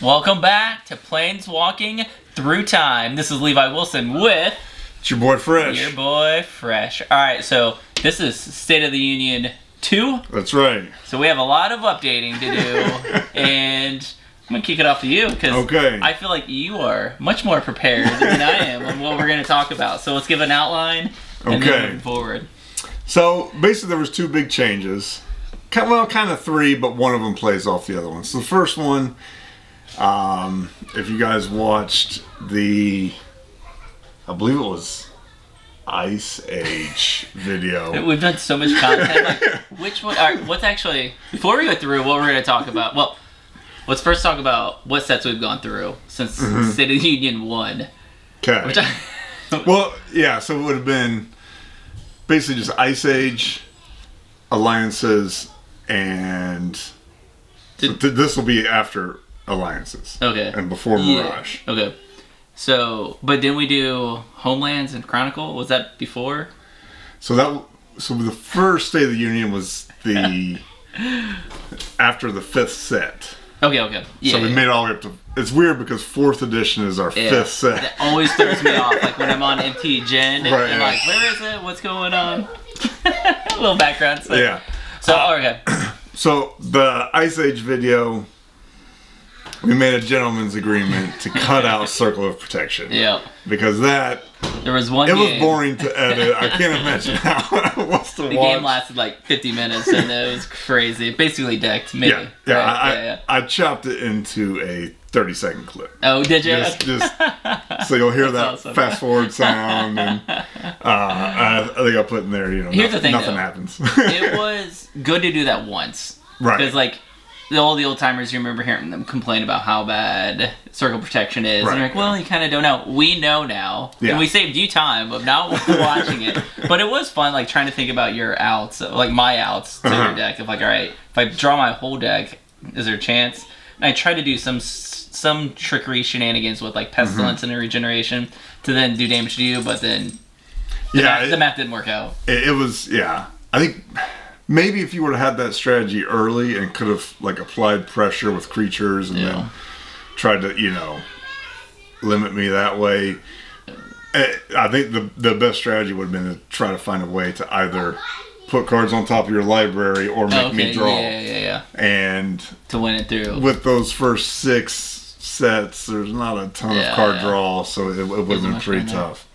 Welcome back to Planeswalking Through Time. This is Levi Wilson with... It's your boy Fresh. Your boy Fresh. Alright, so this is State of the Union 2. That's right. So we have a lot of updating to do, and I'm going to kick it off to you, because I feel like you are much more prepared than I am on what we're going to talk about. So let's give an outline, and then moving forward. So basically there was two big changes. Well, kind of three, but one of them plays off the other one. So the first one, if you guys watched the, I believe it was Ice Age video. We've done so much content. Like, which one? All right, what's actually, before we go through what we're going to talk about, well, let's first talk about what sets we've gone through since State of the Union 1. Okay. Well, yeah, so it would have been basically just Ice Age, Alliances, and this will be after Alliances. Okay. And before Mirage. Yeah. Okay. So, but didn't we do Homelands and Chronicle? Was that before? So the first State of the Union was the after the 5th set. Okay. Yeah, so we made it all the way up to... It's weird because 4th edition is our 5th set. That always throws me off. Like when I'm on MT Gen and I'm like, where is it? What's going on? A little background. So. Yeah. So, okay. So the Ice Age video, we made a gentleman's agreement to cut out Circle of Protection. Yeah. Because there was one game. It was boring to edit. I can't imagine how it was to watch. The game lasted like 50 minutes and it was crazy. Basically decked, maybe. Yeah. I chopped it into a 30-second clip. Oh, did you? Just so you'll hear that awesome. fast forward sound, and I think I put in there, Here's the thing, nothing though. happens. It was good to do that once, right? Because like all the old timers, you remember hearing them complain about how bad Circle Protection is, and you're like, well, you kind of don't know. We know now, and we saved you time of not watching it. But it was fun, like trying to think about your outs, like my outs to your deck. Of like, all right, if I draw my whole deck, is there a chance? And I tried to do some trickery shenanigans with like Pestilence and Regeneration to then do damage to you, but then the math didn't work out. It was, I think maybe if you would have had that strategy early and could have like applied pressure with creatures and then tried to, limit me that way, I think the best strategy would have been to try to find a way to either put cards on top of your library or make me draw. Yeah. And to win it through. With those first 6 sets, there's not a ton of card draw, so it would have been pretty tough.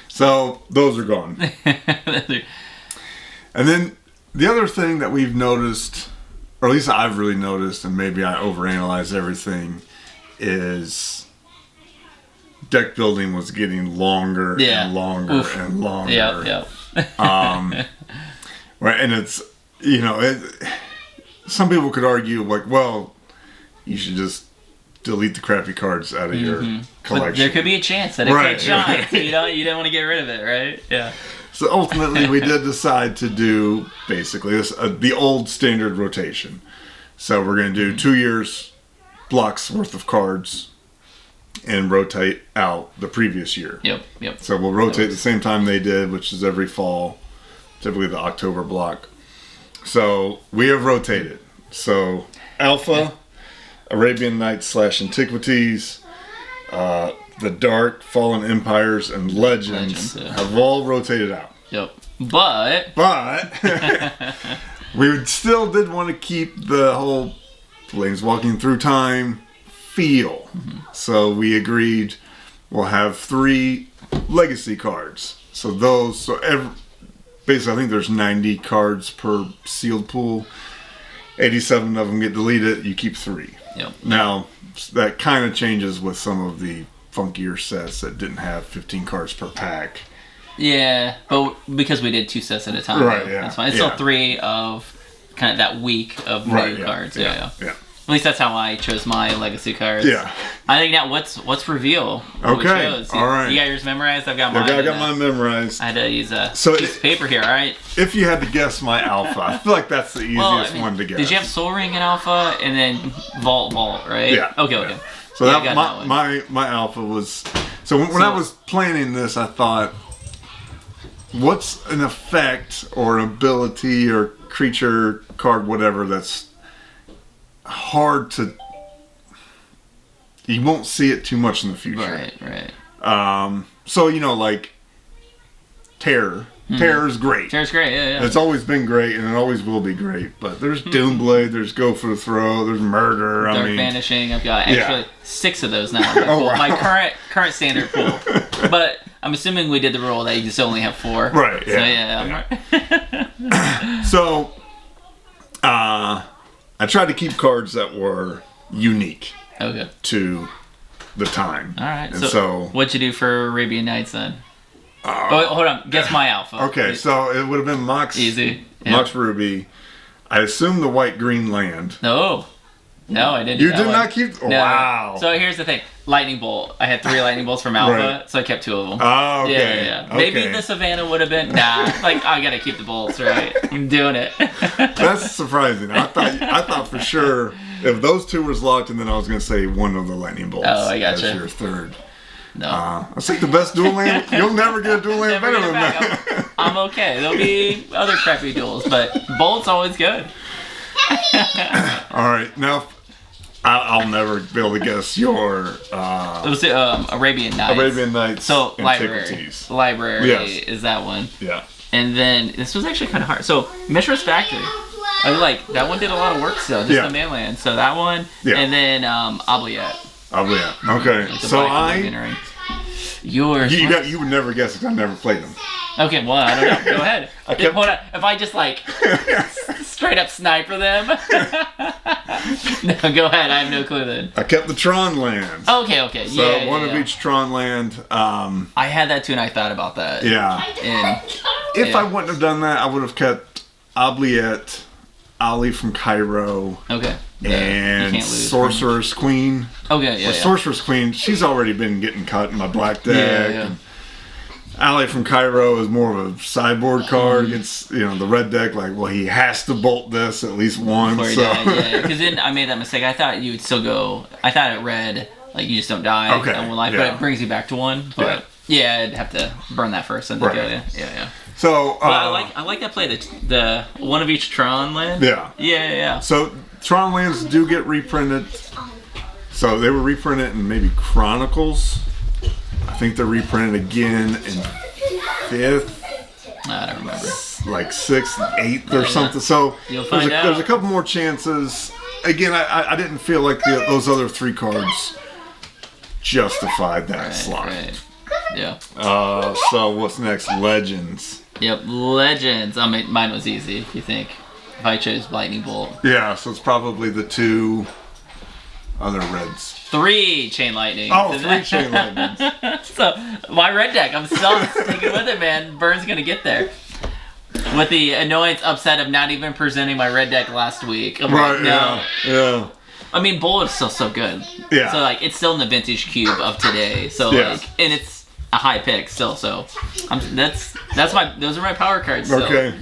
So those are gone. And then the other thing that we've noticed, or at least I've really noticed, and maybe I overanalyze everything, is deck building was getting longer and longer and longer. Yep. Right, and it's, some people could argue, like, well, you should just delete the crappy cards out of your collection. But there could be a chance that it could shine, so you don't want to get rid of it, right? Yeah. So ultimately, we did decide to do, basically, this the old standard rotation. So we're going to do 2 years blocks worth of cards and rotate out the previous year. Yep. So we'll rotate the same time they did, which is every fall. Typically the October block. So we have rotated. So Alpha, Arabian Nights / Antiquities, the Dark, Fallen Empires, and Legends have all rotated out. Yep. But we still did want to keep the whole Planeswalking Through Time feel. So we agreed we'll have 3 legacy cards. So basically, I think there's 90 cards per sealed pool. 87 of them get deleted. You keep 3. Yep. Now, that kind of changes with some of the funkier sets that didn't have 15 cards per pack. Yeah, but because we did 2 sets at a time. Right, yeah. That's fine. It's still 3 of kind of that week of new cards. Yeah. At least that's how I chose my legacy cards. Yeah. I think now let's reveal what we chose. All right. You got yours memorized? I've got mine. I got mine memorized. I had to use a piece of paper here, all right? If you had to guess my alpha, I feel like that's the easiest one to guess. Did you have Soul Ring in alpha and then Vault, right? Yeah. Okay. So my alpha was... So when I was planning this, I thought, what's an effect or ability or creature card, whatever, that's hard to you won't see it too much in the future. Right. So, like, Terror. Terror is great. Terror's great, yeah. It's always been great, and it always will be great. But there's Doomblade, there's Go for the Throw, there's Murder. Dark Vanishing. I've got actually 6 of those now. Wow. My current standard pool. But I'm assuming we did the rule that you just only have 4. Right. So yeah. So, I tried to keep cards that were unique. Okay. To the time. All right. And so what'd you do for Arabian Nights then? Hold on. Guess my alpha. Okay, so it would have been Mox. Easy. Mox Ruby. I assume the white-green land. No, I didn't. You did not keep. Oh, no. Wow. So here's the thing: Lightning Bolt. I had 3 Lightning Bolts from Alpha, so I kept 2 of them. Oh, okay. Yeah. Maybe the Savannah would have been. Nah, like I gotta keep the bolts, right? I'm doing it. That's surprising. I thought for sure if those 2 was locked, and then I was gonna say one of the Lightning Bolts. Oh, I gotcha. As your third. No. I think the best dual land. You'll never get a dual land better than that. I'm okay. There'll be other crappy duels, but Bolt's always good. All right, now I'll never be able to guess your. It was Arabian Nights. Arabian Nights. So Antiquities. library Yes. is that one. Yeah. And then this was actually kind of hard. So Mishra's Factory. I like that one. Did a lot of work still, just the mainland. So that one, and then Oubliette. Okay. So you would never guess it. I never played them. Okay, well, I don't know. Go ahead. Hold on. If I just straight up sniper them. No, go ahead. I have no clue then. I kept the Tron lands. Okay. So one of each Tron land. I had that too, and I thought about that. Yeah. And if I wouldn't have done that, I would have kept Oubliette, Ali from Cairo. Okay. And Sorcerer's Queen. Okay, yeah. Sorcerer's Queen, she's already been getting cut in my black deck. Yeah. And Ali from Cairo is more of a sideboard card against the red deck. Like, well, he has to bolt this at least once. Because then I made that mistake. I thought you would still go. I thought it read like you just don't die on one life, but it brings you back to 1. But I'd have to burn that first and then kill you. Yeah. So I like that play. The one of each Tron land. Yeah. So Tron lands do get reprinted. So they were reprinted in maybe Chronicles. I think they're reprinted again in 5th. I don't remember. Like 6th, 8th or something. So there's a couple more chances. Again, I didn't feel like those other 3 cards justified that slot. Right. Yeah. So what's next? Legends. Yep, Legends. I mean, mine was easy, if you think. If I chose Lightning Bolt. Yeah, so it's probably the 2 other reds. 3 Chain Lightning. Oh, 3 Chain Lightnings. So, my red deck, I'm still sticking with it, man. Burn's gonna get there. With the annoyance upset of not even presenting my red deck last week. I'm like, no. Yeah. I mean, Bolt is still so good. Yeah. So, it's still in the vintage cube of today. So, and it's a high pick still, so those are my power cards still. Okay.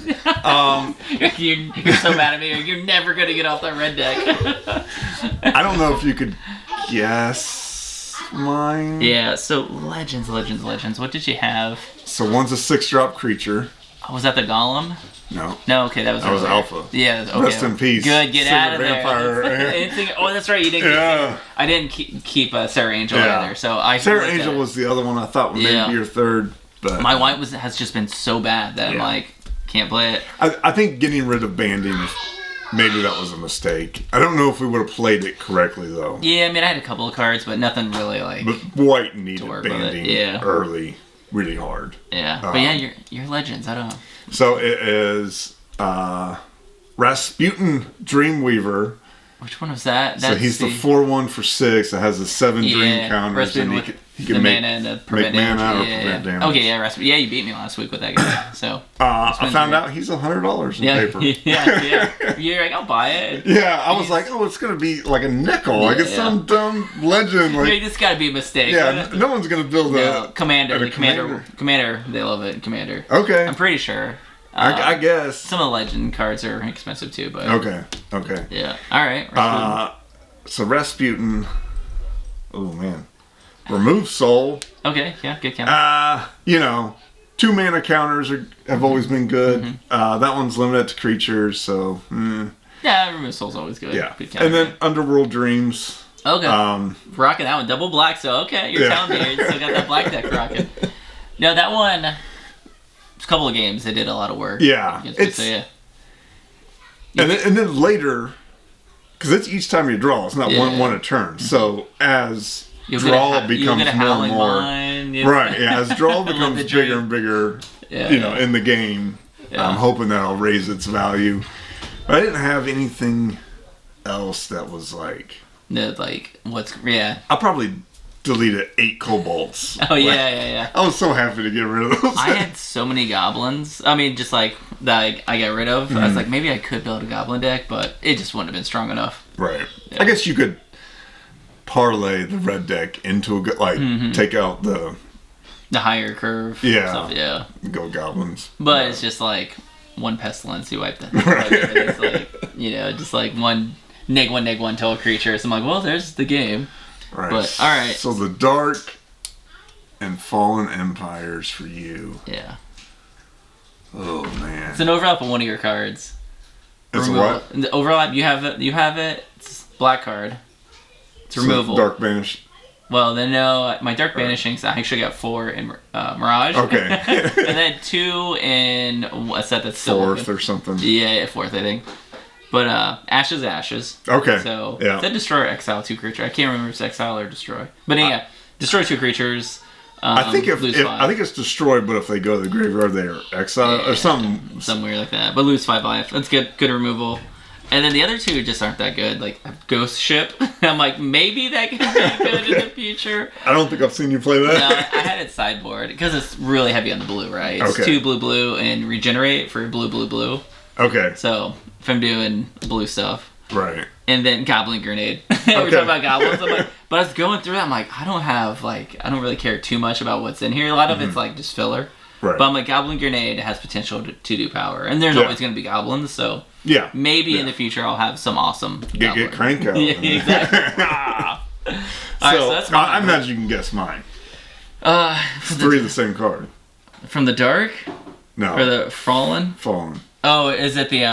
You're so mad at me. You're never gonna get off that red deck. I don't know if you could guess mine. Yeah, so Legends. What did you have? So one's a 6-drop creature. Oh, was that the Golem? No, okay, that was Alpha. Yeah, okay. Rest in peace. Good, get out of vampire. there. Oh, that's right, you didn't I didn't keep Sarah Angel either, so Sarah Angel was the other one I thought would maybe be your third, but my white has just been so bad that I'm like, can't play it. I think getting rid of banding, maybe that was a mistake. I don't know if we would have played it correctly though. Yeah, I mean I had a couple of cards, but nothing really But white needed banding early, really hard. Yeah, but your Legends, I don't know. So it is Rasputin Dreamweaver. Which one was that? So he's the 4/1 for 6. It has the 7 dream counters, and he can make mana and prevent damage. Okay, Rasputin. Yeah, you beat me last week with that guy. So I found out he's $100 in paper. Yeah. You're like, I'll buy it. Yeah, I was like, it's gonna be like a nickel. Like it's some dumb legend. Like this got to be a mistake. Yeah, no one's gonna build a Commander. Commander. They love it. Commander. Okay. I'm pretty sure. I guess some of the legend cards are expensive too, but okay. Yeah. All right. So Rasputin. Oh man. Remove Soul. Okay. Yeah. Good count. 2 mana counters have always been good. Mm-hmm. That one's limited to creatures, so. Yeah, Remove Soul's always good. Yeah. Good counter. And then Underworld Dreams. Okay. Rocking that one. Double black, so okay. You're telling me you still got that black deck rocking. No, that one, a couple of games, they did a lot of work. Yeah. And then later, because it's each time you draw, it's not one a turn. So as draw becomes more and more. Right, yeah. As draw becomes bigger and bigger, in the game, I'm hoping that'll raise its value. But I didn't have anything else that was like... I'll probably deleted 8 kobolds. Oh, yeah. I was so happy to get rid of those. I had so many goblins. I mean, just like that I got rid of. I was like, maybe I could build a goblin deck, but it just wouldn't have been strong enough. Right. Yeah. I guess you could parlay the red deck into a take out the higher curve. Yeah. Stuff, yeah. Go goblins. But it's just like one pestilence, you wipe that. Right. It's like, just like one neg1 total creature. So I'm like, well, there's the game. Right. But all right. So the Dark and Fallen Empires for you. Yeah. Oh man. It's an overlap of one of your cards. It's what? The overlap. You have it. It's black card. It's removal. Dark Banish. Well, then no, my Dark Banishings, I actually got 4 in Mirage. Okay. And then 2 in a set that's still 4th open. or something. Yeah, 4th, I think. But Ashes. Okay. So yeah. It said destroy or exile 2 creatures. I can't remember if it's exile or destroy. But yeah, destroy 2 creatures. I think I think it's destroy, but if they go to the graveyard, they are exile or something. Somewhere like that. But lose 5 life. That's good removal. And then the other 2 just aren't that good. Like Ghost Ship. I'm like, maybe that could be good in the future. I don't think I've seen you play that. No, I had it sideboard because it's really heavy on the blue, right? It's 2 blue and regenerate for blue. Okay. So if I'm doing blue stuff. Right. And then Goblin Grenade. We're talking about goblins. I'm like, but I was going through that. I'm like, I don't really care too much about what's in here. A lot of it's like just filler. Right. But I'm like, Goblin Grenade has potential to do power. And there's always going to be goblins. So maybe in the future I'll have some awesome Get crank out. Yeah, exactly. All right, so that's mine. I imagine you can guess mine. 3 of the same card. From the Dark? No. Or the Fallen? Fallen. Oh, is it the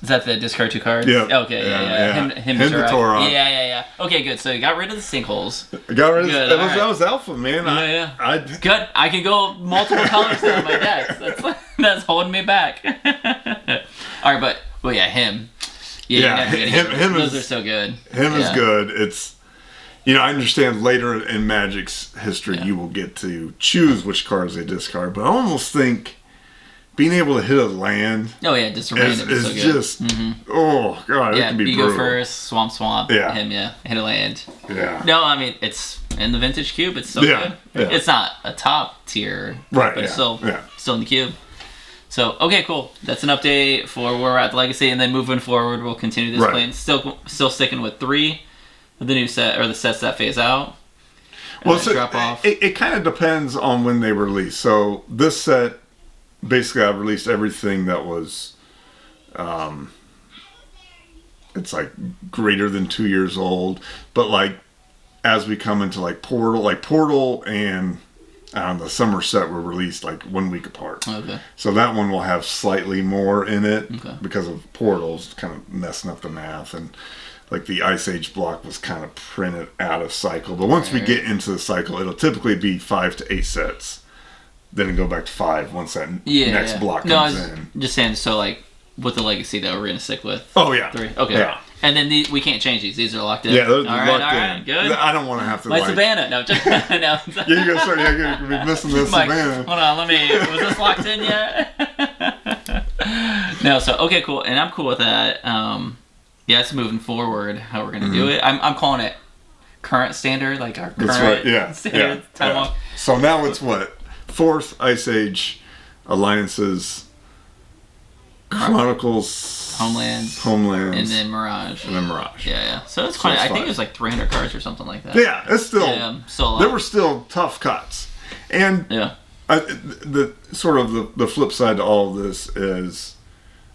is that the discard 2 cards? Yeah. Okay, yeah. Him to Torah. Yeah. Okay, good. So you got rid of the sinkholes. Got rid of that was alpha, man. Yeah. Good. I can go multiple colors now in my decks. That's holding me back. All right, but him. Yeah, him those are so good. Him is good. It's I understand later in Magic's history you will get to choose which cards they discard, but I almost think being able to hit a land just random is so good. Just oh god, it can be brutal. You go first, swamp him hit a land. No, I mean it's in the vintage cube, it's so good. It's not a top tier, right, but it's still in the cube. So okay, cool. That's an update for where we're at the Legacy, and then moving forward we'll continue this plan. Still sticking with 3 of the new set or the sets that phase out. Well, so drop off. It kind of depends on when they release. So this set, basically, I've released everything that was, it's like greater than 2 years old. But like, as we come into like Portal and the summer set were released like 1 week apart. Okay. So that one will have slightly more in it because of Portals kind of messing up the math, and like the Ice Age block was kind of printed out of cycle. But once we get into the cycle, it'll typically be 5 to 8 sets. Then it'll go back to 5 once that next block comes in. Just saying, so like with the Legacy that we're gonna stick with. Oh yeah. 3. Okay. Yeah. And then we can't change these. These are locked in. Yeah, they're locked in. All right, good. I don't want to have to Savannah. No, just no. Yeah, you're gonna start. You're gonna be missing this Savannah. Hold on, was this locked in yet? No. So okay, cool, and I'm cool with that. It's moving forward. How we're gonna do it? I'm calling it current standard, like our current standard time walk. So now it's what 4th Ice Age alliances. Chronicles, Homelands, and then Mirage. Yeah. So it's quite. I think it was like 300 cards or something like that. Yeah, it's still. There were still tough cuts, and the sort of the flip side to all of this is,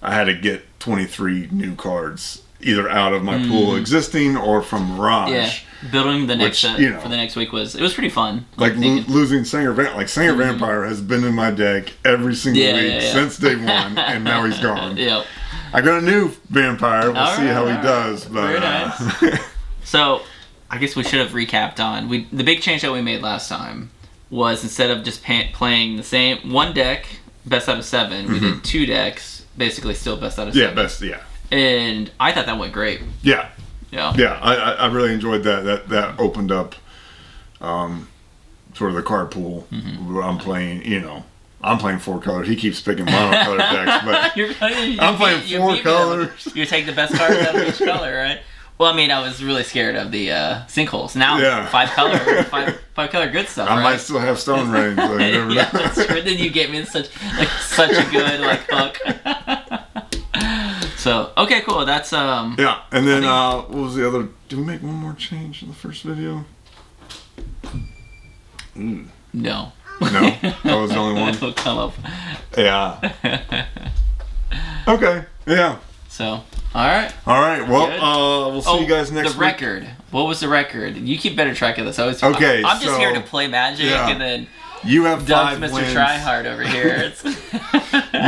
I had to get 23 new cards either out of my pool existing or from Mirage. Yeah. Building the next set for the next week was pretty fun. Like losing Sanger Vampire has been in my deck every single week since day 1, and now he's gone. I got a new Vampire. We'll see how he does. But very nice. So I guess we should have recapped on. The big change that we made last time was instead of just playing the same one deck, best out of 7, we did 2 decks, basically still best out of 7. Yeah, best, yeah. And I thought that went great. Yeah. Yeah. Yeah, I really enjoyed that. That opened up sort of the card pool. I'm playing, I'm playing 4 colors. He keeps picking monocolored decks, but I'm playing 4 colors. You take the best cards out of each color, right? Well, I mean, I was really scared of the sinkholes. Now, 5 color good stuff. I right? might still have Stone Rain. So you never know. That's true. Then you get me in such a good hook. So okay, cool. That's Yeah, and then what was the other? Did we make one more change in the first video? No. No, that was the only one. It'll come up. Yeah. Okay. Yeah. So. All right. Well, we'll see you guys next week. The record. What was the record? You keep better track of this. Okay. I'm just here to play Magic, and then you have Doug's 5 Mr. wins. Tryhard over here.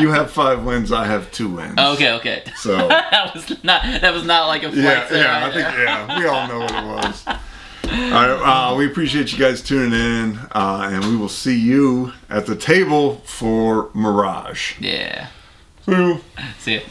You have 5 wins. I have 2 wins. Okay. So that was not like a flex. We all know what it was. All right. We appreciate you guys tuning in, and we will see you at the table for Mirage. Yeah. See you. See ya.